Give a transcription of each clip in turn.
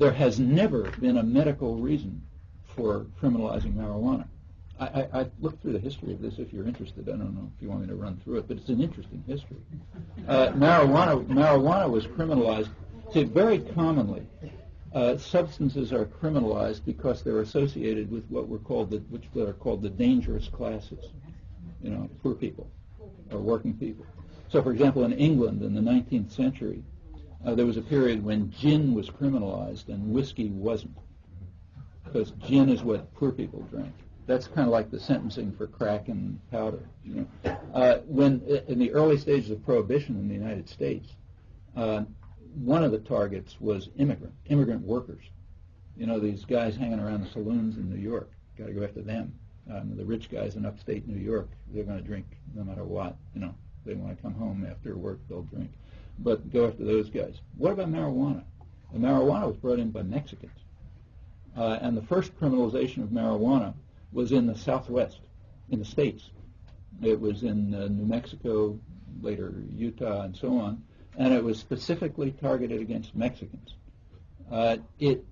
There has never been a medical reason for criminalizing marijuana. I looked through the history of this if you're interested. I don't know if you want me to run through it, but it's an interesting history. Marijuana was criminalized. See, very commonly, substances are criminalized because they're associated with what are called the dangerous classes. You know, poor people or working people. So, for example, in England in the 19th century, there was a period when gin was criminalized and whiskey wasn't, because gin is what poor people drank. That's kind of like the sentencing for crack and powder. You know, when in the early stages of Prohibition in the United States, one of the targets was immigrant workers. You know, these guys hanging around the saloons in New York. Got to go after them. The rich guys in upstate New York, they're going to drink no matter what. You know, they want to come home after work, they'll drink. But go after those guys. What about marijuana? The marijuana was brought in by Mexicans, and the first criminalization of marijuana was in the Southwest, in the States. It was in New Mexico, later Utah, and so on, and it was specifically targeted against Mexicans. It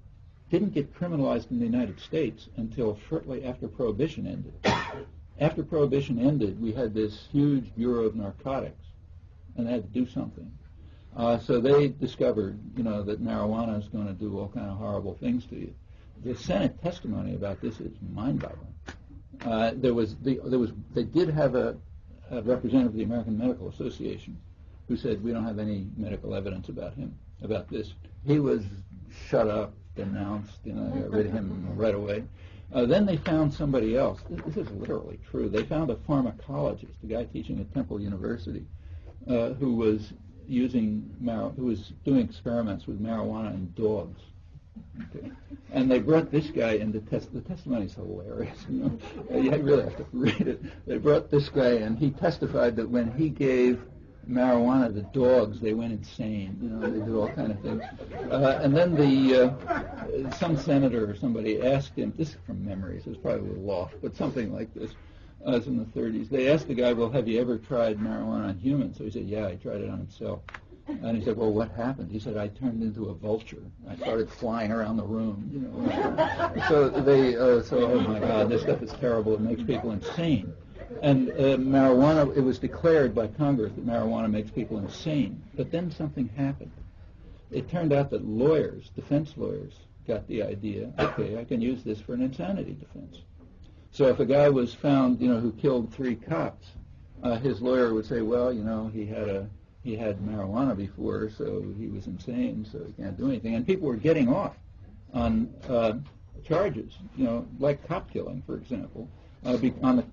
didn't get criminalized in the United States until shortly after Prohibition ended. After Prohibition ended, we had this huge Bureau of Narcotics, and they had to do something. So they discovered, you know, that marijuana is going to do all kind of horrible things to you. The Senate testimony about this is mind-boggling. They did have a representative of the American Medical Association who said, we don't have any medical evidence about this. He was shut up, denounced, you know, got rid of him right away. Then they found somebody else. This is literally true. They found a pharmacologist, a guy teaching at Temple University, who was doing experiments with marijuana in dogs. Okay. And they brought this guy in to test. The testimony is hilarious. You know, you really have to read it. They brought this guy in. He testified that when he gave marijuana to dogs, they went insane. You know, they did all kind of things. And then some senator or somebody asked him. This is from memory, so it's probably a little off, but something like this. It's in the 30s. They asked the guy, well, have you ever tried marijuana on humans? So he said, yeah, I tried it on himself. And he said, well, what happened? He said, I turned into a vulture. I started flying around the room, you know. So oh my God, this stuff is terrible. It makes people insane. And marijuana, it was declared by Congress that marijuana makes people insane. But then something happened. It turned out that lawyers, defense lawyers, got the idea, okay, I can use this for an insanity defense. So if a guy was found, you know, who killed 3 cops, his lawyer would say, well, you know, he had marijuana before, so he was insane, so he can't do anything. And people were getting off on charges, you know, like cop killing, for example, on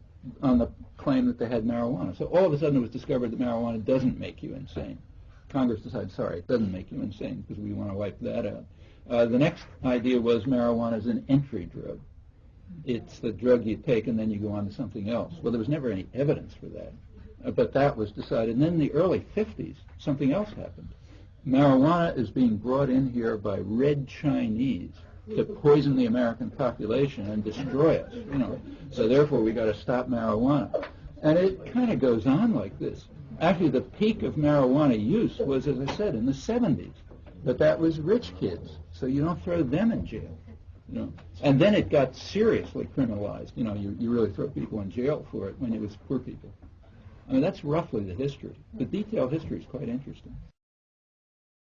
the claim that they had marijuana. So all of a sudden it was discovered that marijuana doesn't make you insane. Congress decided, sorry, it doesn't make you insane because we want to wipe that out. The next idea was marijuana is an entry drug. It's the drug you take and then you go on to something else. Well, there was never any evidence for that, but that was decided. And then in the early 50s, something else happened. Marijuana is being brought in here by red Chinese to poison the American population and destroy us, you know. So therefore, we got to stop marijuana. And it kind of goes on like this. Actually, the peak of marijuana use was, as I said, in the 70s. But that was rich kids, so you don't throw them in jail. You know, and then it got seriously criminalized. You know, you really throw people in jail for it when it was poor people. I mean, that's roughly the history. The detailed history is quite interesting.